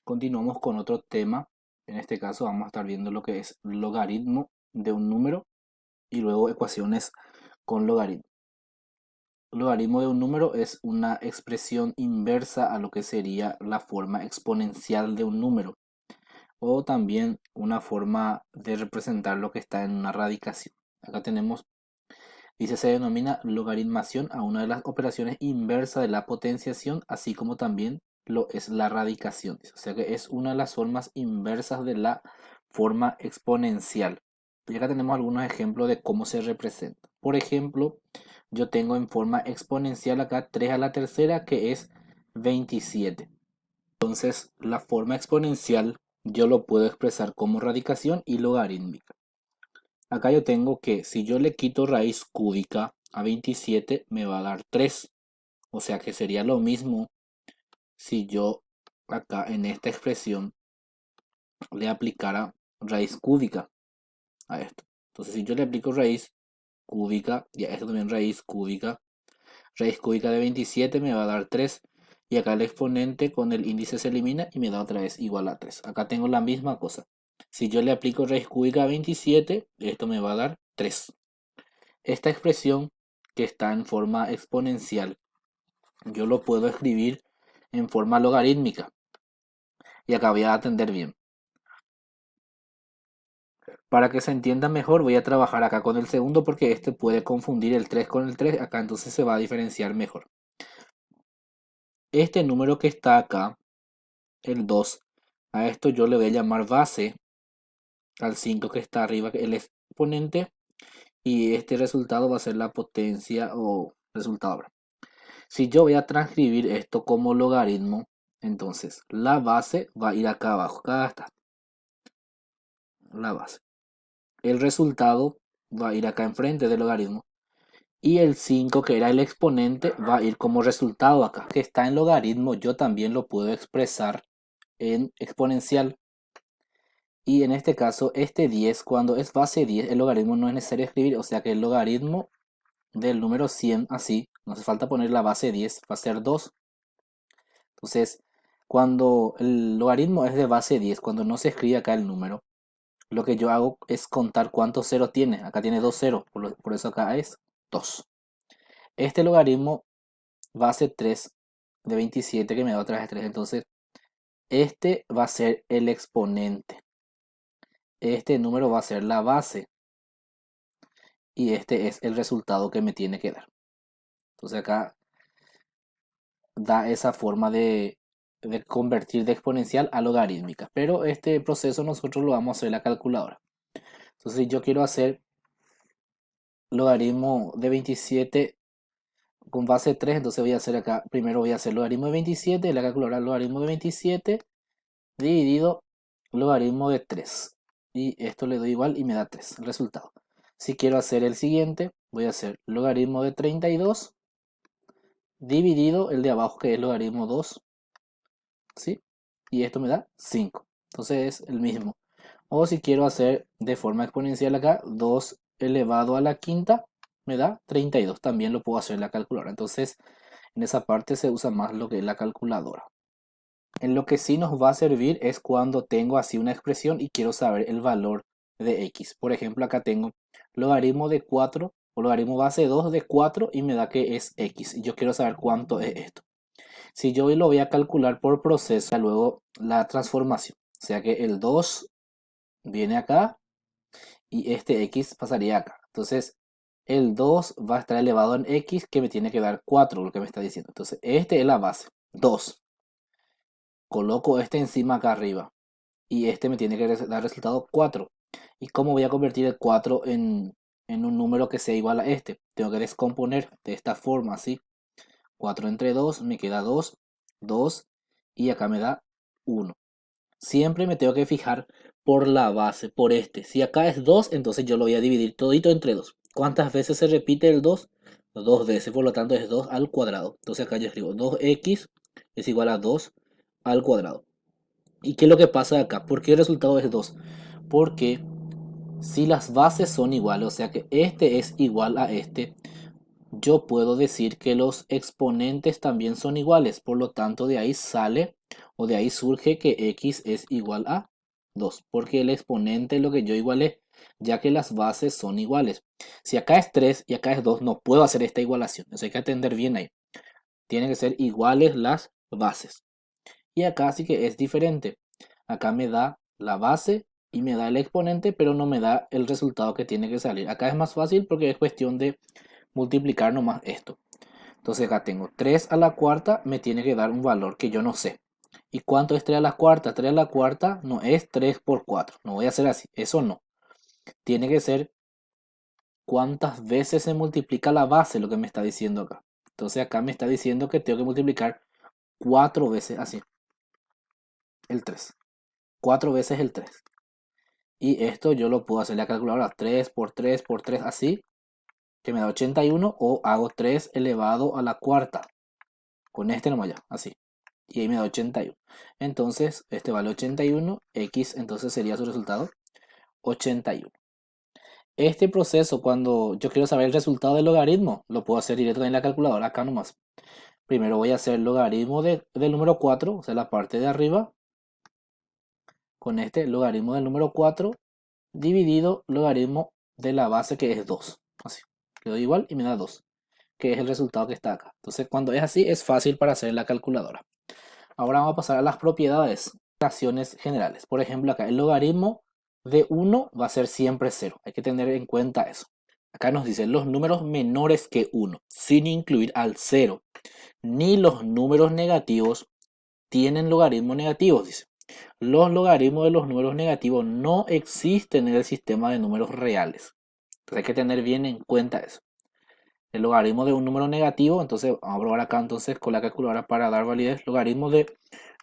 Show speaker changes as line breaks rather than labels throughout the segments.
Continuamos con otro tema. En este caso vamos a estar viendo lo que es logaritmo de un número y luego ecuaciones con logaritmo. Logaritmo de un número es una expresión inversa a lo que sería la forma exponencial de un número o también una forma de representar lo que está en una radicación. Acá tenemos, dice, se denomina logaritmación a una de las operaciones inversas de la potenciación, así como también lo es la radicación. O sea que es una de las formas inversas de la forma exponencial. Y acá tenemos algunos ejemplos de cómo se representa. Por ejemplo, yo tengo en forma exponencial acá 3 a la tercera, que es 27. Entonces, la forma exponencial yo lo puedo expresar como radicación y logarítmica. Acá yo tengo que si yo le quito raíz cúbica a 27 me va a dar 3. O sea que sería lo mismo si yo acá en esta expresión le aplicara raíz cúbica a esto. Entonces si yo le aplico raíz cúbica y a esto también raíz cúbica de 27 me va a dar 3. Y acá el exponente con el índice se elimina y me da otra vez igual a 3. Acá tengo la misma cosa. Si yo le aplico raíz cúbica a 27, esto me va a dar 3. Esta expresión que está en forma exponencial, yo lo puedo escribir en forma logarítmica. Y acá voy a atender bien. Para que se entienda mejor, voy a trabajar acá con el segundo porque este puede confundir el 3 con el 3. Acá entonces se va a diferenciar mejor. Este número que está acá, el 2, a esto yo le voy a llamar base, al 5 que está arriba, el exponente, y este resultado va a ser la potencia o resultado. Si yo voy a transcribir esto como logaritmo, entonces la base va a ir acá abajo. Acá está la base. El resultado va a ir acá enfrente del logaritmo. Y el 5, que era el exponente, va a ir como resultado acá. Que está en logaritmo, yo también lo puedo expresar en exponencial. Y en este caso, este 10, cuando es base 10, el logaritmo no es necesario escribir. O sea que el logaritmo del número 100, así, no hace falta poner la base 10, va a ser 2. Entonces, cuando el logaritmo es de base 10, cuando no se escribe acá el número, lo que yo hago es contar cuántos ceros tiene. Acá tiene 2 ceros, por eso acá es 2. Este logaritmo base 3 de 27 que me da otra vez 3. Entonces, este va a ser el exponente. Este número va a ser la base. Y este es el resultado que me tiene que dar. Entonces acá da esa forma de convertir de exponencial a logarítmica. Pero este proceso nosotros lo vamos a hacer en la calculadora. Entonces si yo quiero hacer logaritmo de 27 con base 3, entonces voy a hacer acá, primero voy a hacer logaritmo de 27, en la calculadora logaritmo de 27 dividido logaritmo de 3. Y esto le doy igual y me da 3, el resultado. Si quiero hacer el siguiente, voy a hacer logaritmo de 32 dividido el de abajo que es logaritmo 2, ¿sí? Y esto me da 5. Entonces es el mismo. O si quiero hacer de forma exponencial acá, 2 elevado a la quinta me da 32. También lo puedo hacer en la calculadora. Entonces en esa parte se usa más lo que es la calculadora. En lo que sí nos va a servir es cuando tengo así una expresión y quiero saber el valor de x. Por ejemplo, acá tengo logaritmo de 4 o logaritmo base 2 de 4 y me da que es x. Y yo quiero saber cuánto es esto. Si yo lo voy a calcular por proceso, luego la transformación. O sea que el 2 viene acá y este x pasaría acá. Entonces, el 2 va a estar elevado en x que me tiene que dar 4, lo que me está diciendo. Entonces, este es la base, 2. Coloco este encima acá arriba y este me tiene que dar resultado 4. ¿Y cómo voy a convertir el 4 en un número que sea igual a este? Tengo que descomponer de esta forma, así. 4 entre 2 me queda 2, 2 y acá me da 1. Siempre me tengo que fijar por la base, por este. Si acá es 2, entonces yo lo voy a dividir todito entre 2. ¿Cuántas veces se repite el 2? 2 veces, por lo tanto es 2 al cuadrado. Entonces acá yo escribo 2x es igual a 2 al cuadrado. ¿Y qué es lo que pasa acá? ¿Por qué el resultado es 2? Porque si las bases son iguales, o sea que este es igual a este, yo puedo decir que los exponentes también son iguales. Por lo tanto, de ahí sale o de ahí surge que x es igual a 2, porque el exponente es lo que yo igualé, ya que las bases son iguales. Si acá es 3 y acá es 2, no puedo hacer esta igualación, eso hay que atender bien ahí. Tienen que ser iguales las bases. Y acá sí que es diferente. Acá me da la base y me da el exponente, pero no me da el resultado que tiene que salir. Acá es más fácil porque es cuestión de multiplicar nomás esto. Entonces acá tengo 3 a la cuarta, me tiene que dar un valor que yo no sé. ¿Y cuánto es 3 a la cuarta? 3 a la cuarta no es 3 por 4. No voy a hacer así. Eso no. Tiene que ser cuántas veces se multiplica la base, lo que me está diciendo acá. Entonces acá me está diciendo que tengo que multiplicar 4 veces así. El 3. 4 veces el 3. Y esto yo lo puedo hacer en la calculadora. 3 por 3 por 3 así. Que me da 81. O hago 3 elevado a la cuarta. Con este nomás ya. Así. Y ahí me da 81. Entonces, este vale 81. X entonces sería su resultado 81. Este proceso, cuando yo quiero saber el resultado del logaritmo, lo puedo hacer directo en la calculadora, acá nomás. Primero voy a hacer el logaritmo del número 4, o sea, la parte de arriba, con este logaritmo del número 4, dividido logaritmo de la base que es 2. Así, le doy igual y me da 2, que es el resultado que está acá. Entonces, cuando es así, es fácil para hacer en la calculadora. Ahora vamos a pasar a las propiedades, relaciones generales. Por ejemplo, acá el logaritmo de 1 va a ser siempre 0. Hay que tener en cuenta eso. Acá nos dice los números menores que 1, sin incluir al 0, ni los números negativos tienen logaritmos negativos, dice. Los logaritmos de los números negativos no existen en el sistema de números reales. Entonces hay que tener bien en cuenta eso. El logaritmo de un número negativo, entonces vamos a probar acá entonces con la calculadora para dar validez. Logaritmo de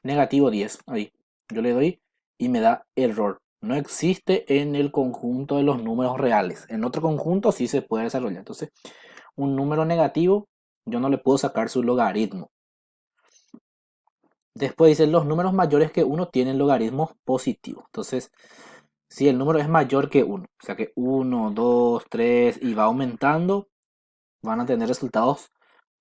negativo 10, ahí. Yo le doy y me da error. No existe en el conjunto de los números reales. En otro conjunto sí se puede desarrollar. Entonces, un número negativo, yo no le puedo sacar su logaritmo. Después dice, los números mayores que 1 tienen logaritmos positivos. Entonces, si el número es mayor que 1, o sea que 1, 2, 3 y va aumentando, van a tener resultados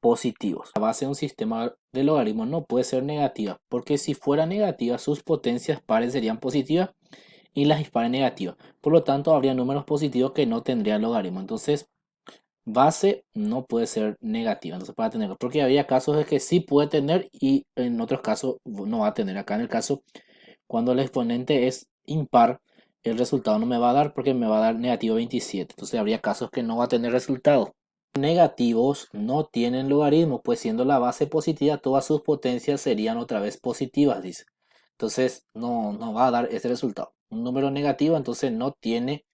positivos. La base de un sistema de logaritmos no puede ser negativa, porque si fuera negativa, sus potencias pares serían positivas y las dispares negativas. Por lo tanto, habría números positivos que no tendrían logaritmo. Entonces, base no puede ser negativa, entonces para tenerlo, porque había casos de que sí puede tener y en otros casos no va a tener. Acá en el caso cuando el exponente es impar, el resultado no me va a dar porque me va a dar negativo 27. Entonces habría casos que no va a tener resultado. Negativos no tienen logaritmo, pues siendo la base positiva, todas sus potencias serían otra vez positivas, dice. Entonces no va a dar ese resultado. Un número negativo entonces no tiene,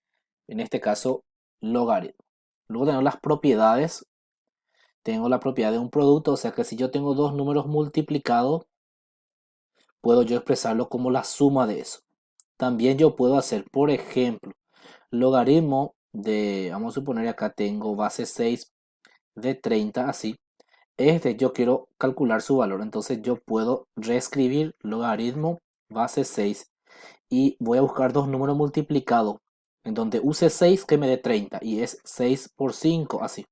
en este caso, logaritmo. Luego tenemos las propiedades. Tengo la propiedad de un producto, o sea que si yo tengo dos números multiplicados, puedo yo expresarlo como la suma de eso. También yo puedo hacer, por ejemplo, logaritmo de, vamos a suponer acá tengo base 6 de 30, así. Este yo quiero calcular su valor, entonces yo puedo reescribir logaritmo base 6 y voy a buscar dos números multiplicados en donde use 6 que me dé 30 y es 6 por 5, así.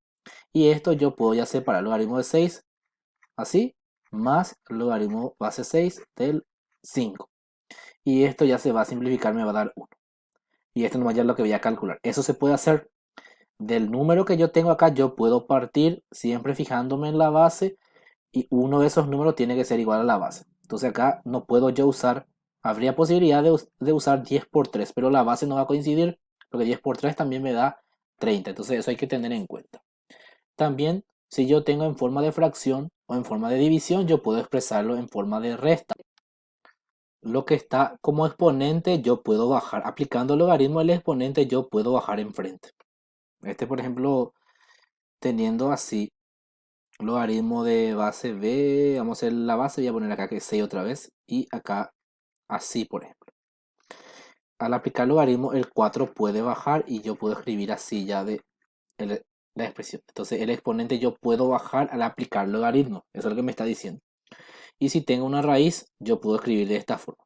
Y esto yo puedo ya separar logaritmo de 6, así, más logaritmo base 6 del 5. Y esto ya se va a simplificar, me va a dar 1. Y esto nomás ya es lo que voy a calcular. Eso se puede hacer del número que yo tengo acá. Yo puedo partir siempre fijándome en la base y uno de esos números tiene que ser igual a la base. Entonces acá no puedo yo usar, habría posibilidad de usar 10 por 3, pero la base no va a coincidir porque 10 por 3 también me da 30. Entonces eso hay que tener en cuenta. También si yo tengo en forma de fracción o en forma de división, yo puedo expresarlo en forma de resta. Lo que está como exponente yo puedo bajar. Aplicando el logaritmo del exponente yo puedo bajar enfrente. Este, por ejemplo, teniendo así logaritmo de base b, vamos a hacer la base, voy a poner acá que es 6 otra vez. Y acá así, por ejemplo. Al aplicar logaritmo el 4 puede bajar y yo puedo escribir así ya de la expresión. Entonces el exponente yo puedo bajar al aplicar logaritmo. Eso es lo que me está diciendo. Y si tengo una raíz, yo puedo escribir de esta forma.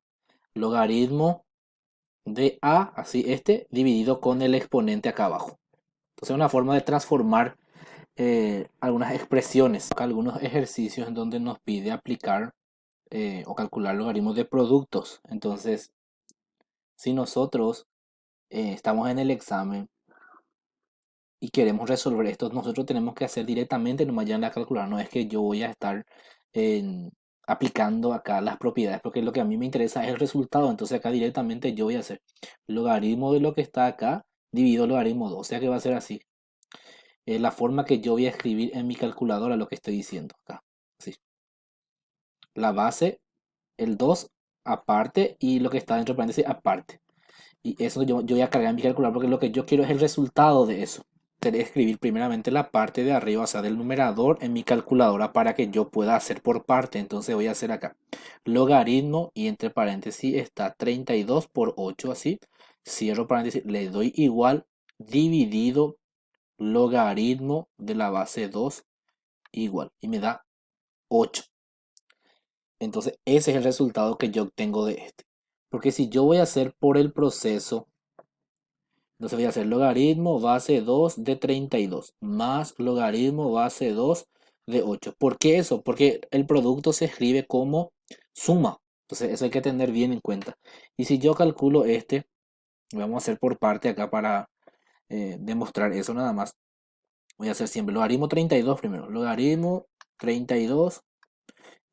Logaritmo de a, así este, dividido con el exponente acá abajo. Entonces una forma de transformar algunas expresiones, algunos ejercicios en donde nos pide aplicar o calcular logaritmos de productos. Entonces, si nosotros estamos en el examen y queremos resolver esto, nosotros tenemos que hacer directamente nomás ya en la calculadora. No es que yo voy a estar en- aplicando acá las propiedades, porque lo que a mí me interesa es el resultado. Entonces acá directamente yo voy a hacer logaritmo de lo que está acá dividido logaritmo 2. O sea que va a ser así. Es la forma que yo voy a escribir en mi calculadora lo que estoy diciendo acá. Así. La base, el 2 aparte y lo que está dentro de paréntesis aparte. Y eso yo voy a cargar en mi calculadora porque lo que yo quiero es el resultado de eso. De escribir primeramente la parte de arriba, o sea, del numerador en mi calculadora para que yo pueda hacer por parte. Entonces voy a hacer acá logaritmo y entre paréntesis está 32 por 8 así. Cierro paréntesis, le doy igual dividido logaritmo de la base 2 igual. Y me da 8. Entonces ese es el resultado que yo obtengo de este. Porque si yo voy a hacer por el proceso, entonces voy a hacer logaritmo base 2 de 32 más logaritmo base 2 de 8. ¿Por qué eso? Porque el producto se escribe como suma. Entonces eso hay que tener bien en cuenta. Y si yo calculo este, vamos a hacer por parte acá para demostrar eso nada más. Voy a hacer siempre logaritmo 32 primero. Logaritmo 32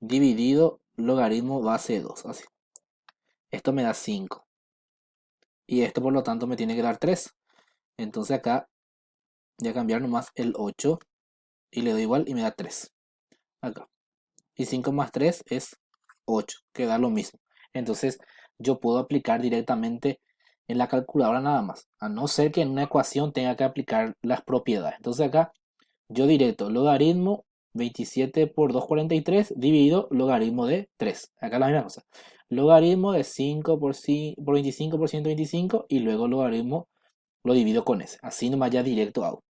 dividido logaritmo base 2. Así. Esto me da 5. Y esto por lo tanto me tiene que dar 3. Entonces acá voy a cambiar nomás el 8 y le doy igual y me da 3. Acá. Y 5 más 3 es 8, que da lo mismo. Entonces yo puedo aplicar directamente en la calculadora nada más. A no ser que en una ecuación tenga que aplicar las propiedades. Entonces acá yo directo logaritmo 27 por 243 dividido logaritmo de 3. Acá la misma cosa. Logaritmo de 5 por 25 por 125 y luego logaritmo lo divido con ese. Así nomás ya directo hago.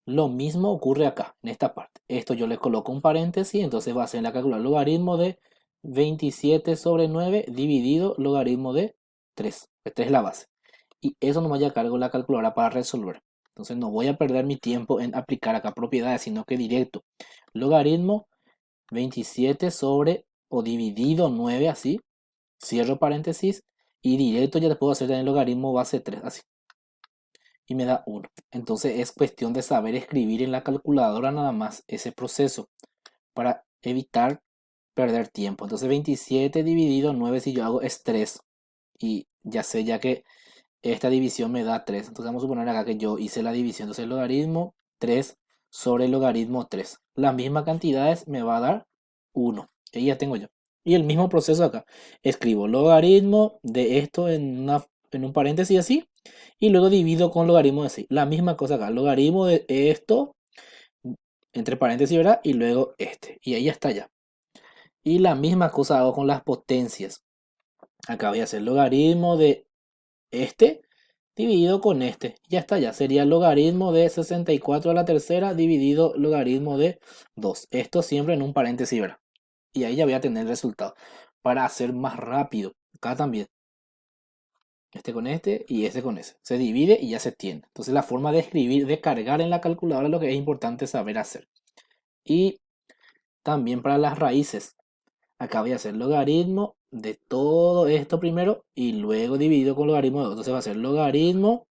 Lo mismo ocurre acá, en esta parte. Esto yo le coloco un paréntesis, entonces va a ser en la calculadora logaritmo de 27 sobre 9 dividido logaritmo de 3. Esta es la base. Y eso nomás ya cargo la calculadora para resolver. Entonces no voy a perder mi tiempo en aplicar acá propiedades, sino que directo. Logaritmo 27 sobre o dividido 9 así. Cierro paréntesis y directo ya te puedo hacer el logaritmo base 3 así. Y me da 1. Entonces es cuestión de saber escribir en la calculadora nada más ese proceso para evitar perder tiempo. Entonces 27 dividido 9 si yo hago es 3. Y ya sé ya que esta división me da 3. Entonces vamos a suponer acá que yo hice la división. Entonces el logaritmo 3 sobre el logaritmo 3. Las mismas cantidades me va a dar 1. Y ya tengo yo. Y el mismo proceso acá. Escribo logaritmo de esto en un paréntesis así. Y luego divido con logaritmo de 6. La misma cosa acá. Logaritmo de esto entre paréntesis, ¿verdad? Y luego este. Y ahí ya está ya. Y la misma cosa hago con las potencias. Acá voy a hacer logaritmo de este dividido con este. Ya está, ya sería logaritmo de 64 a la tercera dividido logaritmo de 2. Esto siempre en un paréntesis, ¿verdad? Y ahí ya voy a tener el resultado. Para hacer más rápido. Acá también. Este con este y este con ese. Se divide y ya se tiene. Entonces la forma de escribir, de cargar en la calculadora es lo que es importante saber hacer. Y también para las raíces. Acá voy a hacer logaritmo de todo esto primero y luego dividido con logaritmo de 2. Entonces va a ser logaritmo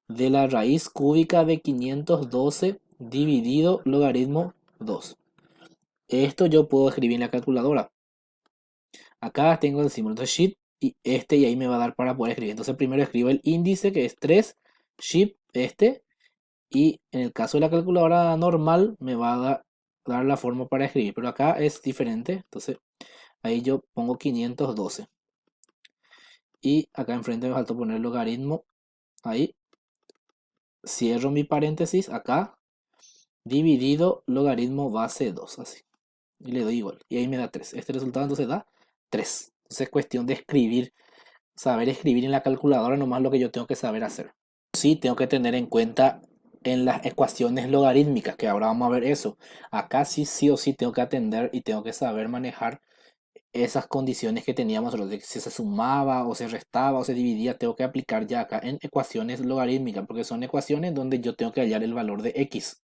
de la raíz cúbica de 512 dividido logaritmo 2. Esto yo puedo escribir en la calculadora. Acá tengo el símbolo de shift y este y ahí me va a dar para poder escribir. Entonces primero escribo el índice que es 3, shift este y en el caso de la calculadora normal me va a dar la forma para escribir. Pero acá es diferente. Entonces ahí yo pongo 512. Y acá enfrente me faltó poner logaritmo. Ahí cierro mi paréntesis acá. Dividido logaritmo base 2. Así. Y le doy igual. Y ahí me da 3. Este resultado entonces da 3. Entonces es cuestión de escribir. Saber escribir en la calculadora nomás lo que yo tengo que saber hacer. Sí, tengo que tener en cuenta en las ecuaciones logarítmicas, que ahora vamos a ver eso. Acá sí o sí tengo que atender y tengo que saber manejar esas condiciones que teníamos, de que si se sumaba o se restaba o se dividía, tengo que aplicar ya acá en ecuaciones logarítmicas, porque son ecuaciones donde yo tengo que hallar el valor de x.